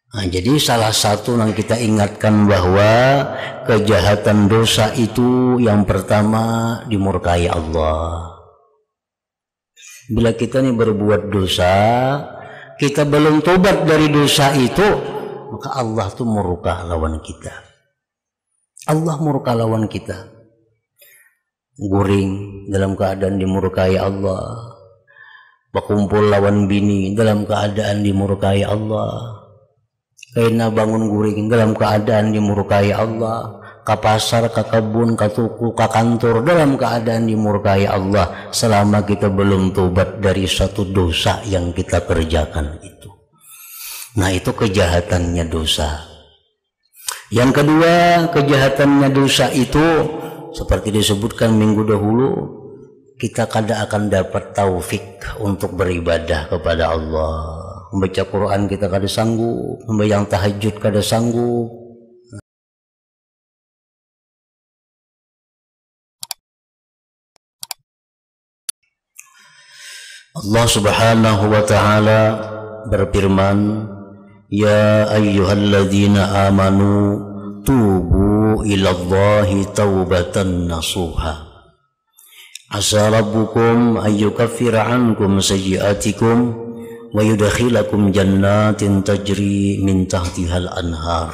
Nah, jadi salah satu yang kita ingatkan bahwa kejahatan dosa itu yang pertama dimurkai Allah. Bila kita nih berbuat dosa, kita belum tobat dari dosa itu, maka Allah tuh murka lawan kita. Allah murka lawan kita. Guring dalam keadaan dimurkai Allah. Berkumpul lawan bini dalam keadaan dimurkai Allah. Karena bangun guring dalam keadaan dimurkai Allah. Ke pasar, ke kebun, ke tuku, ke kantor dalam keadaan dimurkai Allah selama kita belum tobat dari satu dosa yang kita kerjakan itu. Nah, itu kejahatannya dosa. Yang kedua, kejahatannya dosa itu seperti disebutkan minggu dahulu, kita kada akan dapat taufik untuk beribadah kepada Allah. Membaca Quran kita kada sanggup, membayang tahajud kada sanggup. Allah Subhanahu wa ta'ala berfirman, ya ayyuhalladzina amanu tubu ilallahi taubatan nasuha asa rabbukum ayyukaffira ankum sayyiatikum wa yudkhilakum jannatin tajri min tahtihal anhar,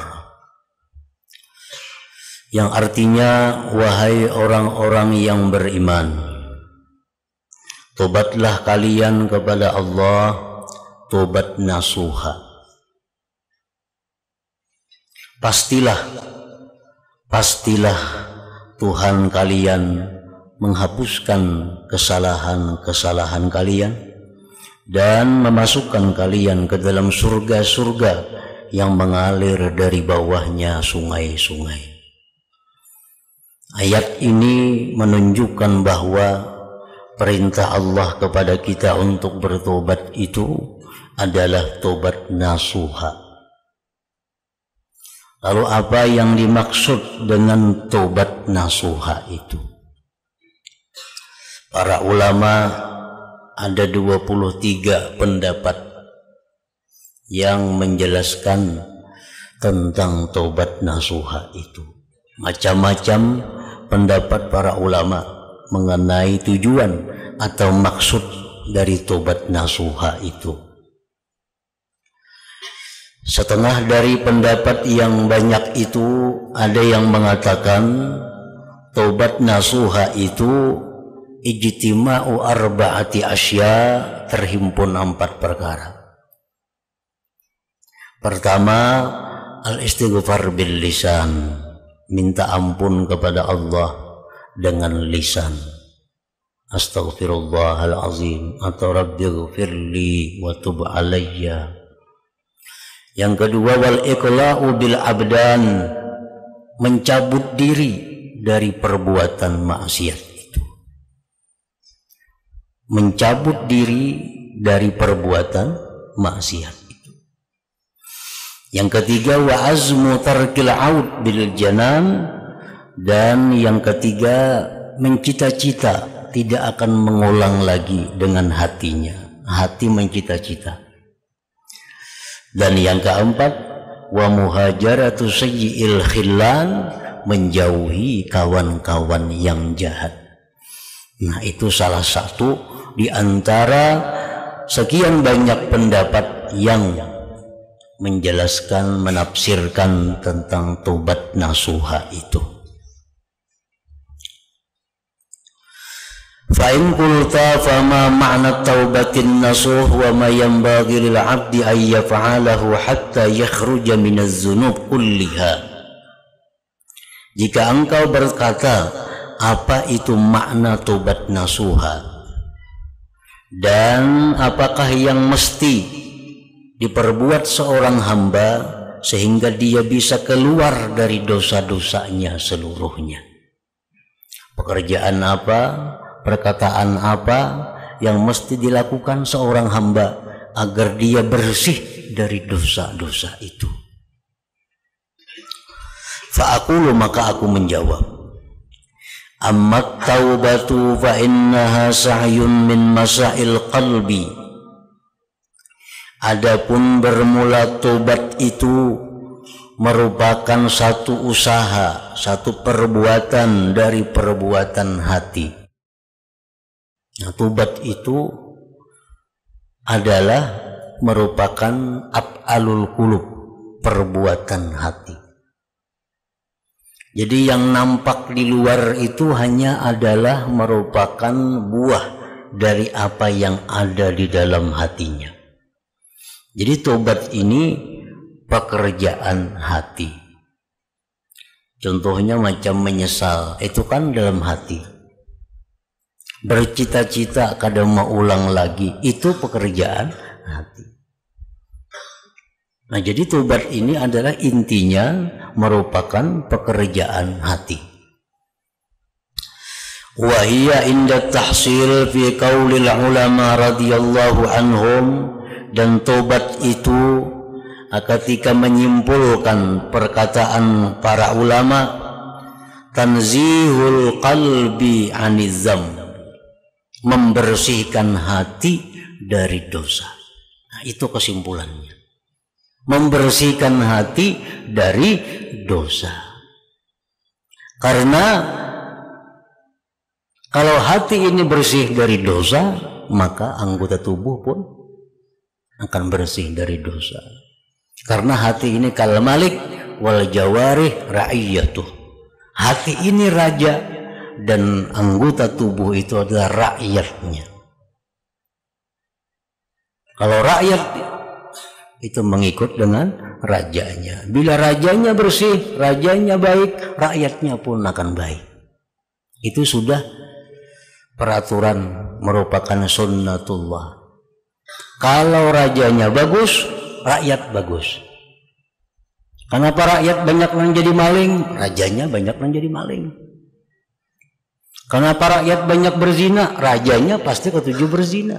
yang artinya, wahai orang-orang yang beriman, tobatlah kalian kepada Allah tobat nasuha. Pastilah Tuhan kalian menghapuskan kesalahan-kesalahan kalian dan memasukkan kalian ke dalam surga-surga yang mengalir dari bawahnya sungai-sungai. Ayat ini menunjukkan bahwa perintah Allah kepada kita untuk bertobat itu adalah tobat nasuha. Lalu apa yang dimaksud dengan tobat nasuha itu? Para ulama ada 23 pendapat yang menjelaskan tentang tobat nasuha itu. Macam-macam pendapat para ulama mengenai tujuan atau maksud dari tobat nasuha itu. Setengah dari pendapat yang banyak itu ada yang mengatakan tobat nasuha itu ijtima'u arba'ati asya, terhimpun 4 perkara. Pertama, al-istighfar bil lisan, minta ampun kepada Allah dengan lisan. Astaghfirullahalazim atau rabbighfirli wa tub alayya. Yang kedua, wal iqla'u bil abdan, mencabut diri dari perbuatan maksiat itu. Mencabut diri dari perbuatan maksiat itu. Yang ketiga, wa azmu tarkil aud bil janan, dan yang ketiga, mencita-cita tidak akan mengulang lagi dengan hatinya. Hati mencita-cita. Dan yang keempat, wa muhajaratu sayyi'il khillan, menjauhi kawan-kawan yang jahat. Nah, itu salah satu di antara sekian banyak pendapat yang menjelaskan, menafsirkan tentang tobat nasuha itu. Fa'in qulta fama ma'na taubatin nasuh wa ma yanbaghi lil 'abdi ay yaf'alahu hatta yakhruja minaz dzunub kulliha. Jika engkau berkata, apa itu makna tobat nasuha dan apakah yang mesti diperbuat seorang hamba sehingga dia bisa keluar dari dosa-dosanya seluruhnya? Pekerjaan apa, perkataan apa yang mesti dilakukan seorang hamba agar dia bersih dari dosa-dosa itu? Fa'aqulu, maka aku menjawab, amma taubatu fa innaha sa'yun min masail qalbi. Adapun bermula tobat itu merupakan satu usaha, satu perbuatan dari perbuatan hati. Nah, tobat itu adalah merupakan af'alul qulub, perbuatan hati. Jadi yang nampak di luar itu hanya adalah merupakan buah dari apa yang ada di dalam hatinya. Jadi tobat ini pekerjaan hati. Contohnya macam menyesal, itu kan dalam hati. Bercita-cita kadang mau ulang lagi, itu pekerjaan hati. Nah, jadi tobat ini adalah intinya merupakan pekerjaan hati. Wa hiya inda tahsil fi qaulil ulama radhiyallahu anhum, dan tobat itu ketika menyimpulkan perkataan para ulama, tanzihul qalbi anizzam, membersihkan hati dari dosa. Nah, itu kesimpulannya. Membersihkan hati dari dosa. Karena kalau hati ini bersih dari dosa, maka anggota tubuh pun akan bersih dari dosa. Karena hati ini kal malik wal jawarih ra'iyatuh. Hati ini raja dan anggota tubuh itu adalah rakyatnya. Kalau rakyat itu mengikut dengan rajanya. Bila rajanya bersih, rajanya baik, rakyatnya pun akan baik. Itu sudah peraturan, merupakan sunnatullah. Kalau rajanya bagus, rakyat bagus. Kenapa rakyat banyak yang jadi maling? Rajanya banyak yang jadi maling. Kenapa rakyat banyak berzina? Rajanya pasti ketujuh berzina.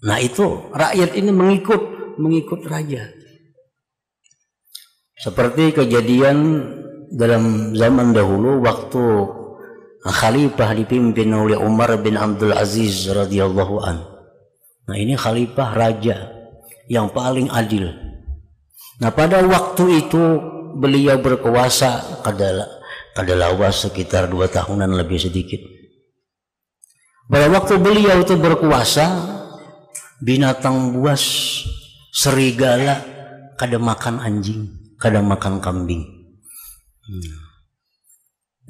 Nah, itu rakyat ini mengikut raja. Seperti kejadian dalam zaman dahulu waktu khalifah dipimpin oleh Umar bin Abdul Aziz radhiyallahu an. Nah, ini khalifah raja yang paling adil. Nah, pada waktu itu beliau berkuasa kadalawas sekitar 2 tahunan lebih sedikit. Pada waktu beliau itu berkuasa, binatang buas, serigala, kadang makan anjing, kadang makan kambing.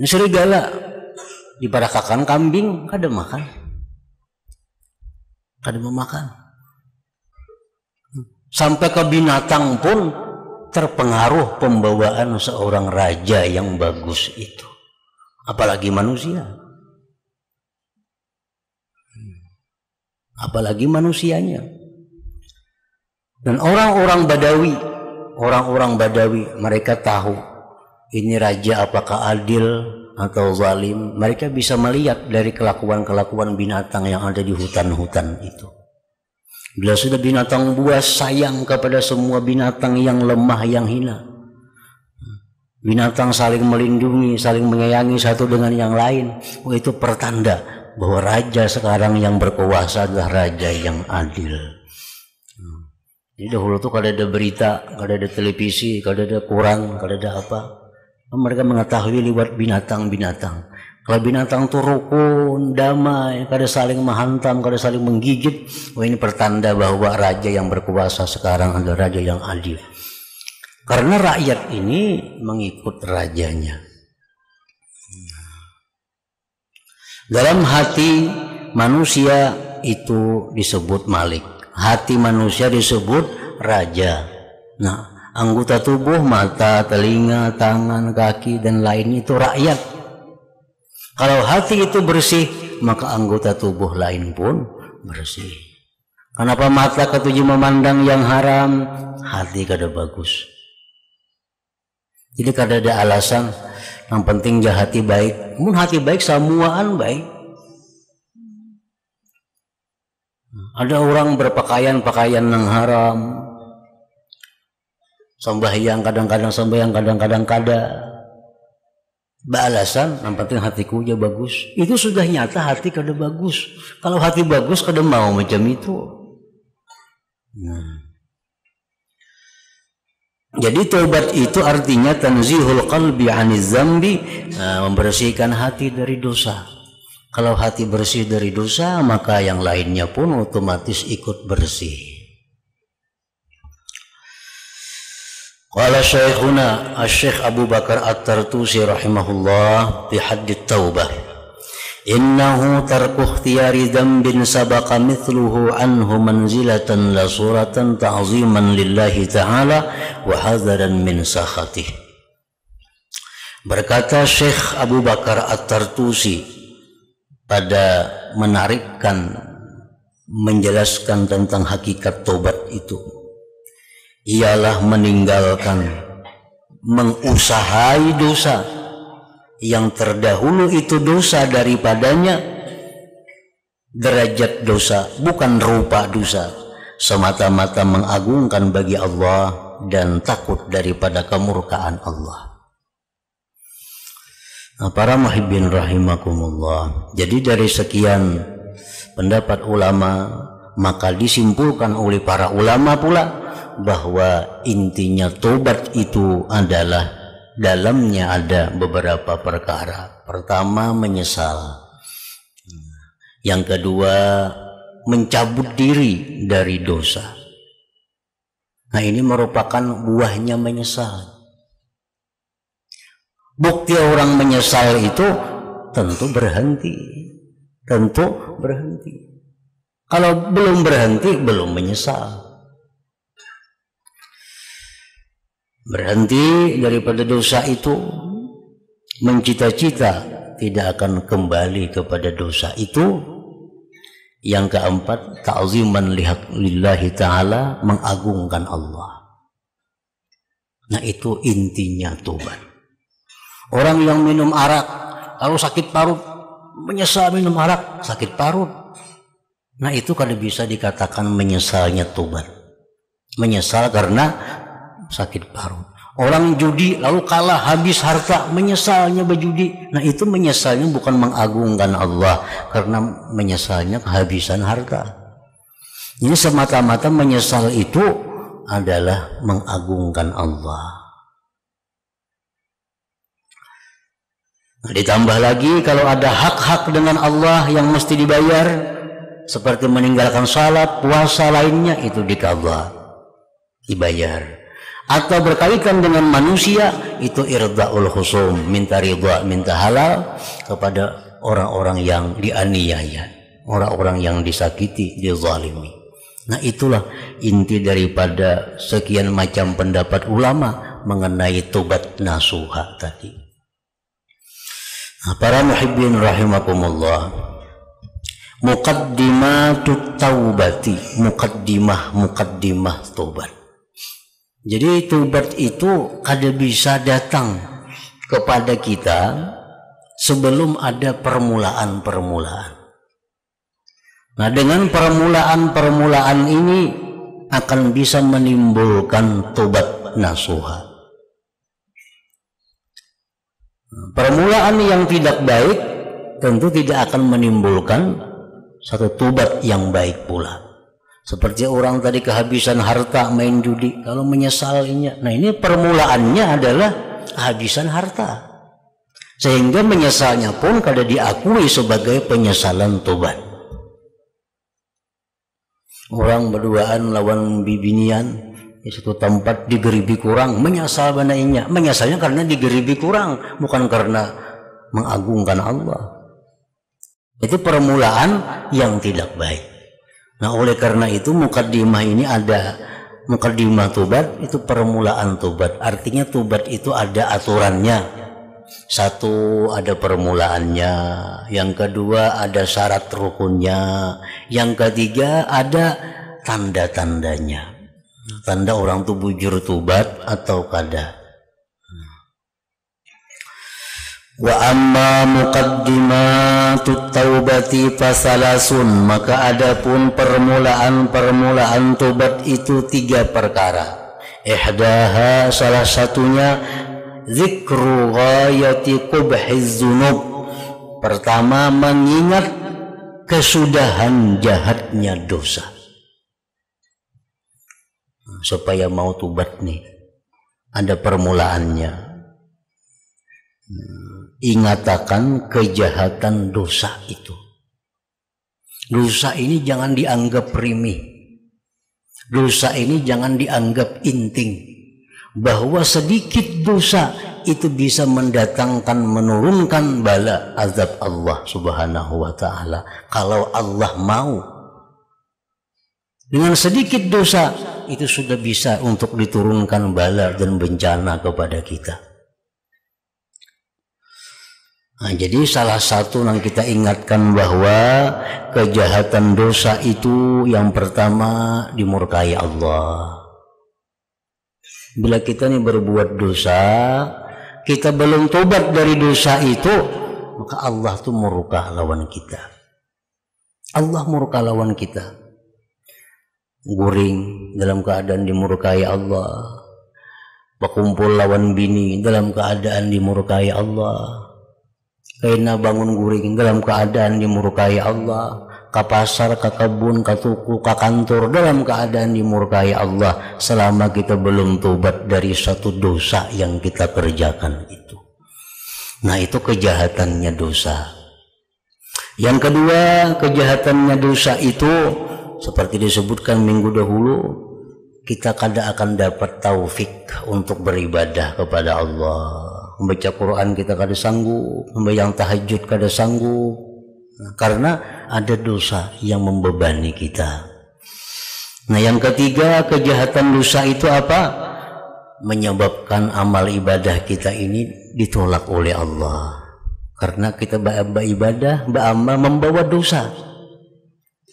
Ini serigala diparakakan kambing, kadang makan, kadang memakan. Sampai ke binatang pun terpengaruh pembawaan seorang raja yang bagus itu. Apalagi manusia. Apalagi manusianya. Dan orang-orang Badawi mereka tahu ini raja apakah adil atau zalim. Mereka bisa melihat dari kelakuan-kelakuan binatang yang ada di hutan-hutan itu. Bila sudah binatang buas sayang kepada semua binatang yang lemah, yang hina. Binatang saling melindungi, saling menyayangi satu dengan yang lain. Itu pertanda bahwa raja sekarang yang berkuasa adalah raja yang adil. Jadi dahulu tuh kalau ada berita, kalau ada televisi, kalau ada koran, kalau ada apa, mereka mengetahui lewat binatang-binatang. Kalau binatang tuh rukun, damai, kada saling menghantam, kada saling menggigit, ini pertanda bahwa raja yang berkuasa sekarang adalah raja yang adil. Karena rakyat ini mengikut rajanya. Dalam hati manusia itu disebut malik. Hati manusia disebut raja. Nah, anggota tubuh, mata, telinga, tangan, kaki, dan lain itu rakyat. Kalau hati itu bersih, maka anggota tubuh lain pun bersih. Kenapa mata ketujuh memandang yang haram? Hati kada bagus. Jadi kada ada alasan. Yang penting hati baik. Mun hati baik semuaan baik. Ada orang berpakaian-pakaian yang haram, sembahyang kadang-kadang sembahyang, kadang-kadang kada. Beralasan, yang penting hatiku aja bagus. Itu sudah nyata hati kada bagus. Kalau hati bagus kada mau macam itu. Jadi taubat itu artinya tanzihul qalbi 'aniz zambi, membersihkan hati dari dosa. Kalau hati bersih dari dosa, maka yang lainnya pun otomatis ikut bersih. Qala Syekhuna Asy-Syaikh Abu Bakar At-Tartusi rahimahullah fi haddit taubah, innahu tarku ikhtiyari dzambin sabaqa mithluhu anhu manzilatan la suratan ta'ziman lillahi ta'ala wa hadaran min sakhatih. Berkata Syekh Abu Bakar At-Tartusi pada menjelaskan tentang hakikat taubat itu, ialah meninggalkan mengusahai dosa yang terdahulu itu dosa daripadanya, derajat dosa bukan rupa dosa, semata-mata mengagungkan bagi Allah dan takut daripada kemurkaan Allah. Para muhibbin rahimakumullah, jadi dari sekian pendapat ulama, maka disimpulkan oleh para ulama pula bahwa intinya tobat itu adalah dalamnya ada beberapa perkara. Pertama, menyesal. Yang kedua, mencabut diri dari dosa. Nah, ini merupakan buahnya menyesal. Bukti orang menyesal itu tentu berhenti. Kalau belum berhenti, belum menyesal. Berhenti daripada dosa itu, mencita-cita tidak akan kembali kepada dosa itu. Yang keempat, ta'ziman lillahi ta'ala, mengagungkan Allah. Nah, itu intinya tobat. Orang yang minum arak, kalau sakit parut, menyesal minum arak, sakit parut. Nah, itu kalau bisa dikatakan menyesalnya tobat. Menyesal karena sakit parut. Orang judi lalu kalah, habis harta, menyesalnya berjudi. Nah, itu menyesalnya bukan mengagungkan Allah, karena menyesalnya kehabisan harta. Ini semata-mata menyesal itu adalah mengagungkan Allah. Nah, ditambah lagi kalau ada hak-hak dengan Allah yang mesti dibayar, seperti meninggalkan salat, puasa lainnya, itu diqadha, dibayar. Atau berkaitan dengan manusia, itu irdaul khusum, minta ridha, minta halal kepada orang-orang yang dianiaya, orang-orang yang disakiti, dizalimi. Nah, itulah inti daripada sekian macam pendapat ulama mengenai tobat nasuha tadi. Nah, para muhibbin rahimakumullah, muqaddimatut taubati, muqaddimah tobat. Jadi tobat itu kada bisa datang kepada kita sebelum ada permulaan-permulaan. Nah, dengan permulaan-permulaan ini akan bisa menimbulkan tobat nasuha. Permulaan yang tidak baik tentu tidak akan menimbulkan satu tobat yang baik pula. Seperti orang tadi kehabisan harta main judi, kalau menyesalinya. Nah, ini permulaannya adalah kehabisan harta, sehingga menyesalnya pun kada diakui sebagai penyesalan tobat. Orang berduaan lawan bibinian di satu tempat, digeribi kurang, menyesal banainya. Menyesalnya karena digeribi kurang, bukan karena mengagungkan Allah. Itu permulaan yang tidak baik. Nah, oleh karena itu mukaddimah ini ada, mukaddimah tobat itu permulaan tobat. Artinya tobat itu ada aturannya. Satu, ada permulaannya. Yang kedua, ada syarat rukunnya. Yang ketiga, ada tanda-tandanya. Tanda orang itu bujur tobat atau kada. Wa amma muqaddimatut taubati fasalasun, maka adapun permulaan-permulaan tobat itu 3 perkara. Ihdaha, salah satunya zikru ghayati qubhiz dzunub. Pertama, mengingat kesudahan jahatnya dosa. supaya mau tobat nih, ada permulaannya. Ingatakan kejahatan dosa itu. Dosa ini jangan dianggap remeh. Dosa ini jangan dianggap inting. Bahwa sedikit dosa itu bisa mendatangkan, menurunkan bala azab Allah subhanahu wa ta'ala. Kalau Allah mau. Dengan sedikit dosa itu sudah bisa untuk diturunkan bala dan bencana kepada kita. Nah, jadi salah satu yang kita ingatkan bahwa kejahatan dosa itu yang pertama dimurkai Allah. Bila kita nih berbuat dosa, kita belum tobat dari dosa itu, maka Allah tuh murka lawan kita. Allah murka lawan kita. Guring dalam keadaan dimurkai Allah. Berkumpul lawan bini dalam keadaan dimurkai Allah. Karena bangun guring dalam keadaan dimurkai Allah. Ke pasar, ke kebun, ke tuku, ke kantor dalam keadaan dimurkai Allah selama kita belum tobat dari satu dosa yang kita kerjakan itu. Nah, itu kejahatannya dosa. Yang kedua, kejahatannya dosa itu seperti disebutkan minggu dahulu, kita kadang akan dapat taufik untuk beribadah kepada Allah. Membaca Quran kita kada sanggup, membayang tahajud kada sanggup. Karena ada dosa yang membebani kita. Nah, yang ketiga, kejahatan dosa itu apa? Menyebabkan amal ibadah kita ini ditolak oleh Allah. Karena kita beribadah, beramal membawa dosa.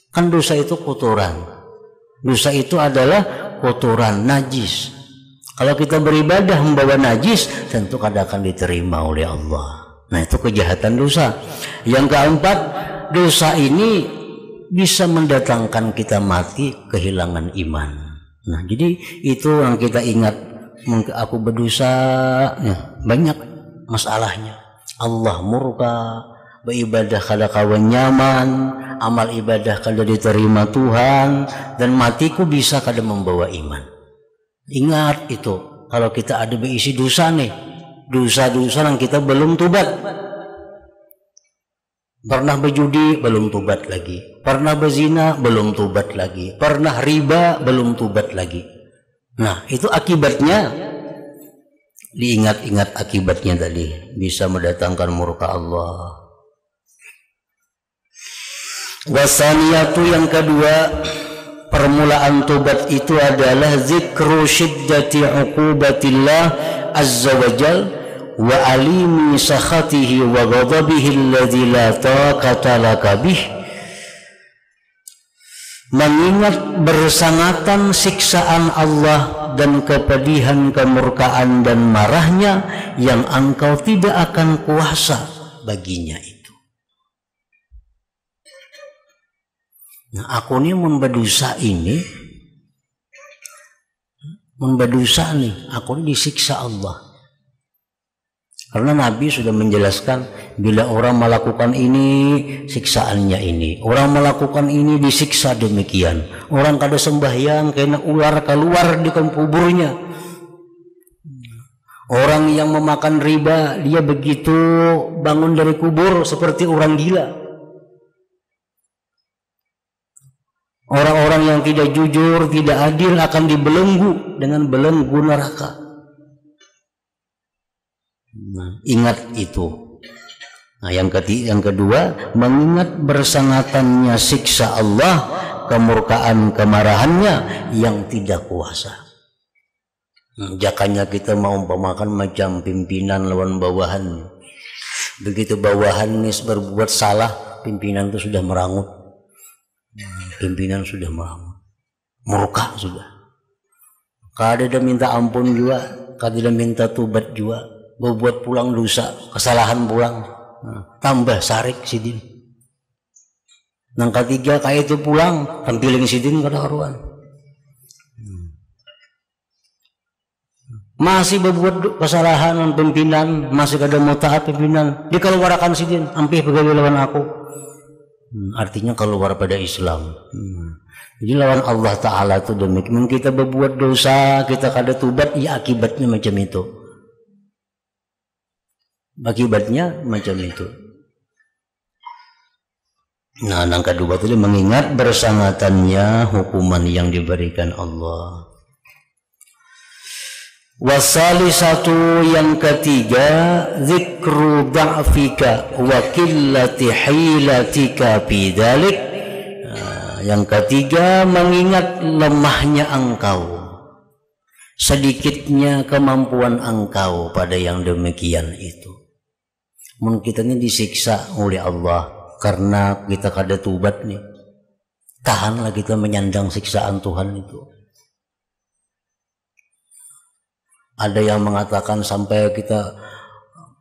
Kan dosa itu kotoran. Dosa itu adalah kotoran, najis. Kalau kita beribadah membawa najis, tentu kada akan diterima oleh Allah. Nah, itu kejahatan dosa. Yang keempat, dosa ini bisa mendatangkan kita mati, kehilangan iman. Nah, jadi itu yang kita ingat. Aku berdosa, ya, banyak masalahnya. Allah murka, beribadah kada kawan nyaman, amal ibadah kada diterima Tuhan, dan matiku bisa kada membawa iman. Ingat itu, kalau kita ada berisi dosa nih, dosa-dosa yang kita belum tobat. Pernah berjudi, belum tobat lagi. Pernah berzina, belum tobat lagi. Pernah riba, belum tobat lagi. Nah, itu akibatnya. Diingat-ingat akibatnya tadi. Bisa mendatangkan murka Allah. Wasaniyatu yang kedua, permulaan tobat itu adalah zikru syiddati uqubatillah azza wa jal wa alimi sakhatihi wa ghadabihi alladhi la taqata laka bih. Mengingat bersangatan siksaan Allah dan kepedihan, kemurkaan dan marahnya yang engkau tidak akan kuasa baginya itu. Nah, aku ini memberdosa ini, memberdosa nih, aku ini disiksa Allah. Karena Nabi sudah menjelaskan, bila orang melakukan ini, siksaannya ini. Orang melakukan ini disiksa demikian. Orang kada sembahyang karena ular keluar di kuburnya. Orang yang memakan riba, dia begitu bangun dari kubur seperti orang gila. Orang-orang yang tidak jujur, tidak adil akan dibelenggu dengan belenggu neraka. Nah, ingat itu. Nah, yang kedua, mengingat bersangatannya siksa Allah, kemurkaan, kemarahannya yang tidak kuasa. Jakanya kita mau umpamakan macam pimpinan lawan bawahan. Begitu bawahan nih berbuat salah, pimpinan itu sudah merangut. Pimpinan sudah merangut, murka sudah. Kada ada minta ampun juga, kada ada minta tobat juga. Berbuat pulang dosa, kesalahan pulang, tambah sarik sidin. Nang ketiga kayak itu pulang, tampiling sidin kada karuan. Masih berbuat kesalahan pimpinan, masih kada mau taat pimpinan, dikeluarkan sidin, ampih pegawai lawan aku. Artinya keluar pada Islam. Jadi lawan Allah Ta'ala itu demikian. Kita berbuat dosa, kita kada tubat, ya akibatnya macam itu. Akibatnya macam itu. Nah, yang kedua itu mengingat bersangatannya hukuman yang diberikan Allah. Wasalisatu yang ketiga, zikru da'fika wa qillati hilatika bidalik. Yang ketiga, mengingat lemahnya engkau, sedikitnya kemampuan engkau pada yang demikian itu. Mungkin kita ini disiksa oleh Allah karena kita kada tubat nih. Tahanlah kita menyandang siksaan Tuhan itu. Ada yang mengatakan sampai kita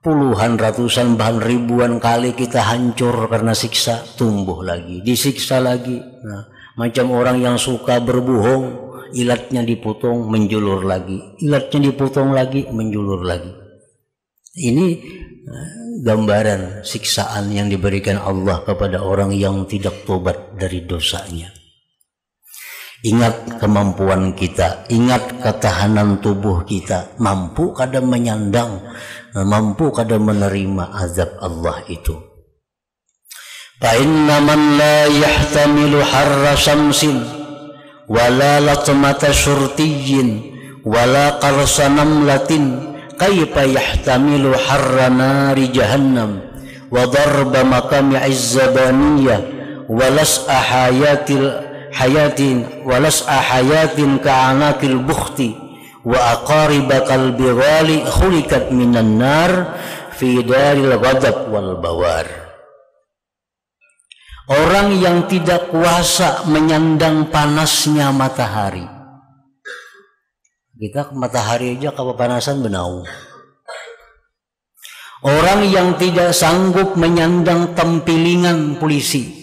puluhan, ratusan, bahkan ribuan kali kita hancur karena siksa, tumbuh lagi, disiksa lagi. Nah, macam orang yang suka berbohong, ilatnya dipotong, menjulur lagi, ilatnya dipotong lagi, menjulur lagi. Ini gambaran siksaan yang diberikan Allah kepada orang yang tidak tobat dari dosanya. Ingat kemampuan kita, ingat ketahanan tubuh kita, mampu kada menyandang, mampu kada menerima azab Allah itu. Fa inna man la yahtamilu harra syamsin wala latmata syurtiyyin wala qarsa namlatin kaifa yahtamilu harra nari jahannam wa darba maqami izzabaniyah walas hayatin ka'anakil bukhti wa aqaribakal bighali khulikat minan nar fi daril ghadab wal bawar. Orang yang tidak kuasa menyandang panasnya matahari. Kita matahari aja kepanasan benau. Orang yang tidak sanggup menyandang tempilingan polisi.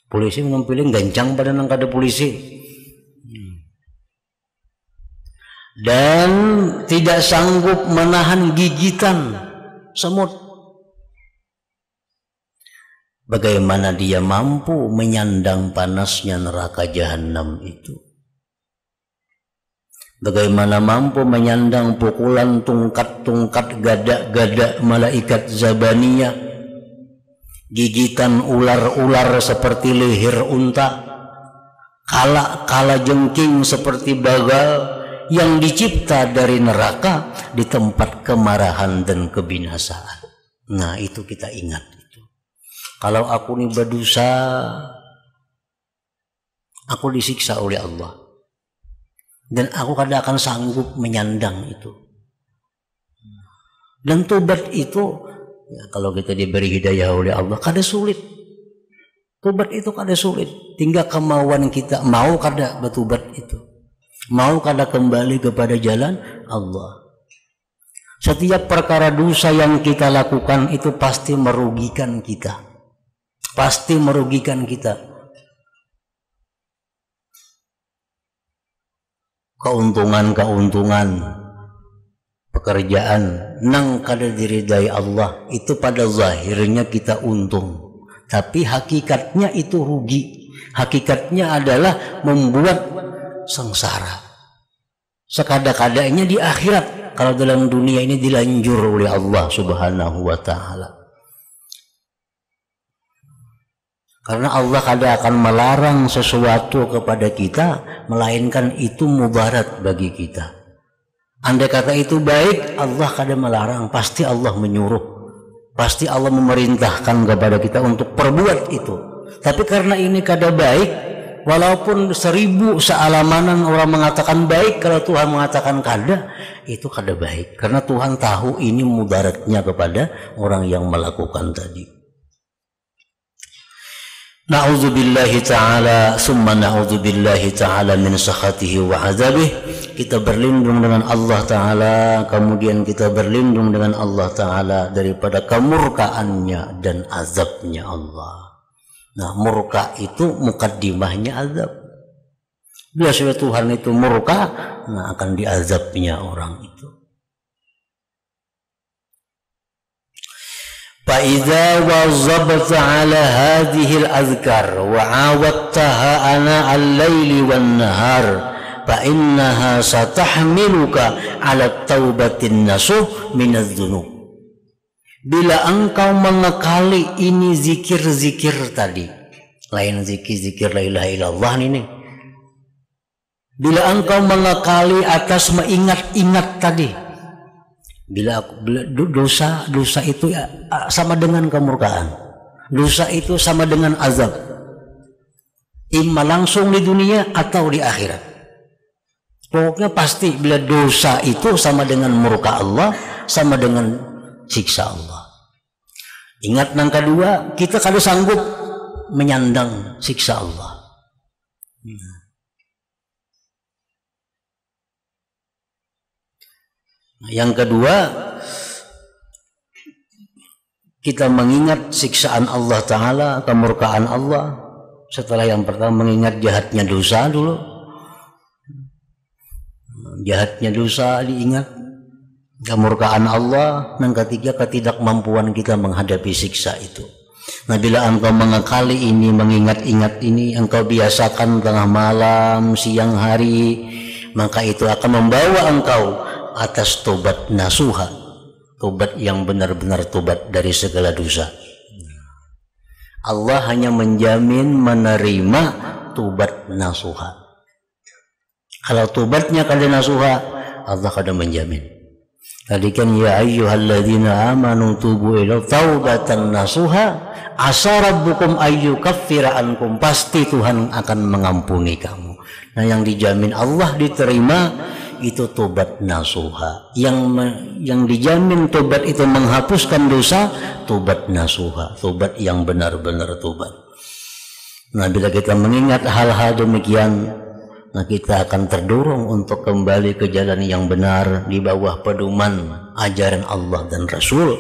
Polisi mengempiling gancang pada nang kada polisi. Dan tidak sanggup menahan gigitan semut. Bagaimana dia mampu menyandang panasnya neraka jahanam itu? Bagaimana mampu menyandang pukulan tungkat-tungkat gada-gada malaikat zabaniyah, gigitan ular-ular seperti leher unta, kala-kala jengking seperti bagal yang dicipta dari neraka di tempat kemarahan dan kebinasaan. Nah, itu kita ingat itu. Kalau aku ini berdosa, aku disiksa oleh Allah. Dan aku kada akan sanggup menyandang itu. Dan tobat itu, ya, kalau kita diberi hidayah oleh Allah, kada sulit. Tobat itu kada sulit. Tinggal kemauan kita, mau kada bertobat itu. Mau kada kembali kepada jalan Allah. Setiap perkara dosa yang kita lakukan itu pasti merugikan kita. Pasti merugikan kita. Keuntungan pekerjaan nang kada diridai Allah itu pada zahirnya kita untung, tapi hakikatnya itu rugi. Hakikatnya adalah membuat sengsara. Sekada-kadanya di akhirat, kalau dalam dunia ini dilanjur oleh Allah Subhanahu wa ta'ala. Karena Allah kada akan melarang sesuatu kepada kita, melainkan itu mudarat bagi kita. Andai kata itu baik, Allah kada melarang, pasti Allah menyuruh. Pasti Allah memerintahkan kepada kita untuk perbuat itu. Tapi karena ini kada baik, walaupun 1000 sealamanan orang mengatakan baik, kalau Tuhan mengatakan kada, itu kada baik. Karena Tuhan tahu ini mudaratnya kepada orang yang melakukan tadi. Na'udzubillahi ta'ala summa na'udzubillahi ta'ala min sakhatihi wa azabih. Kita berlindung dengan Allah Ta'ala, kemudian kita berlindung dengan Allah Ta'ala daripada kemurkaannya dan azabnya Allah. Nah, murka itu mukaddimahnya azab. Bila sudah Tuhan itu murka, nah akan diazabnya orang itu. fa idza wazabta ala hadhihi al-azkar wa awadtaha ana al-laili wan nahar fa innaha satahmiluka ala taubatin nasuh minadz-dzunub. Bila engkau mengakali ini zikir-zikir tadi, lain zikir-zikir la ilaha illallah ini. Bila engkau mengakali atas mengingat-ingat tadi, bila dosa itu sama dengan kemurkaan, dosa itu sama dengan azab, imma langsung di dunia atau di akhirat. Pokoknya pasti bila dosa itu sama dengan murka Allah, sama dengan siksa Allah. Ingat yang kedua, kita kalau sanggup menyandang siksa Allah. Yang kedua, kita mengingat siksaan Allah Ta'ala, kemurkaan Allah. Setelah yang pertama mengingat jahatnya dosa dulu, jahatnya dosa diingat, kemurkaan Allah. Yang ketiga, ketidakmampuan kita menghadapi siksa itu. Nah, bila engkau mengakali ini, mengingat-ingat ini, engkau biasakan tengah malam, siang hari, maka itu akan membawa engkau atas tobat nasuha, tobat yang benar-benar tobat dari segala dosa. Allah hanya menjamin menerima tobat nasuha. Kalau tobatnya kada nasuha, Allah kada menjamin. Tadi kan ya ayyuhalladzina amanu tubu ila taubatan nasuha asa rabbukum ayyukaffira ankum, pasti Tuhan akan mengampuni kamu. Nah, yang dijamin Allah diterima itu tobat nasuha. Yang dijamin tobat itu menghapuskan dosa, tobat nasuha, tobat yang benar-benar tobat. Nah, bila kita mengingat hal-hal demikian, nah kita akan terdorong untuk kembali ke jalan yang benar di bawah pedoman ajaran Allah dan Rasul,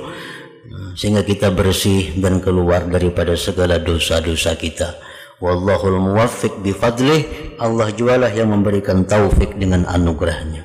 sehingga kita bersih dan keluar daripada segala dosa-dosa kita. Wallahul muwaffiq bifadlih, Allah jualah yang memberikan taufik dengan anugerahnya.